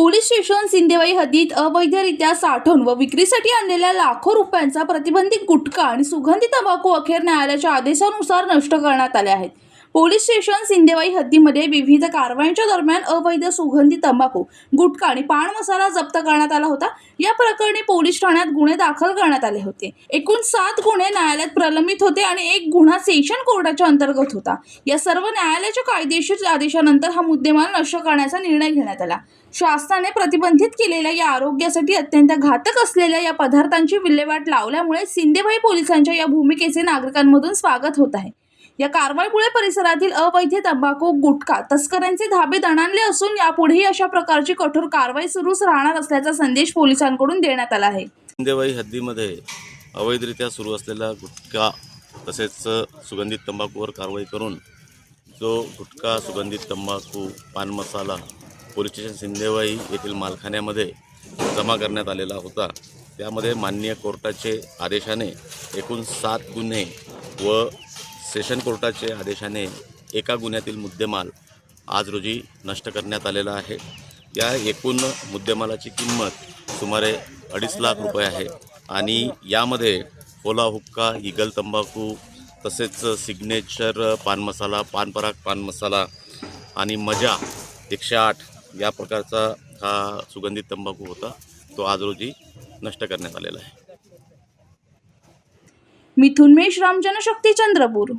Police station Sindewahi हद्दीत अवैधरित्या साठवून व विक्रीसाठी आणलेल्या लाखो रुपयांचा प्रतिबंधित गुटखा आणि सुगंधी तंबाखू अखेर न्यायालयाच्या आदेशानुसार नष्ट करण्यात आले आहेत। पोलीस स्टेशन सिंदेवाई हद्दीमध्ये विविध कारवायांच्या दरम्यान अवैध सुगंधी तंबाखू, गुटखा आणि पान मसाला जप्त करण्यात आला होता। या प्रकरणी पोलीस ठाण्यात गुन्हे दाखल करण्यात आले होते। एकूण 7 गुन्हे न्यायालयात प्रलंबित होते आणि एक गुन्हा सेशन कोर्टाच्या अंतर्गत होता। या सर्व न्यायालयाच्या कायदेशीर आदेशानंतर हा मुद्देमाल नष्ट करण्याचा निर्णय घेण्यात आला। शासनाने प्रतिबंधित केलेल्या या आरोग्यासाठी अत्यंत घातक असलेल्या या पदार्थांची विल्हेवाट लावल्यामुळे सिंदेवाई पोलिसांच्या या भूमिकेचे नागरिकांमधून स्वागत होत आहे। या कारवाईमुळे परिसरातील अवैध तंबाखू, गुटखा तस्करांचे धाबे दणाणले असून यापुढेही अशा प्रकारची कठोर कारवाई सुरूच राहणार असल्याचा संदेश पोलिसांकडून देण्यात आला आहे। सिंदेवाई हद्दीमध्ये अवैधरित्या सुरू असलेला गुटखा तसेच सुगंधित तंबाखूवर कारवाई करून जो गुटखा, सुगंधित तंबाखू, पान मसाला पोलीस स्टेशन सिंदेवाई येथील मालखान्यामध्ये जमा करण्यात आलेला होता। त्यामध्ये माननीय कोर्टाचे आदेशाने एकूण 7 गुन्हे व सेशन कोर्टाचे आदेशाने एका गुन्ह्यातील मुद्देमाल आज रोजी नष्ट करण्यात आलेला आहे। या एकूण मुद्देमालाची किंमत सुमारे 2.5 लाख रुपये आहे आणि यामध्ये ओला हुक्का, ईगल तंबाखू तसेच सिग्नेचर पान मसाला, पान पराग पान मसाला आणि मजा 108 या प्रकारचा हा सुगंधित तंबाखू होता, तो आज रोजी नष्ट करण्यात आलेला आहे। मिथुन मेश्राम, जनशक्ती, चंद्रपूर।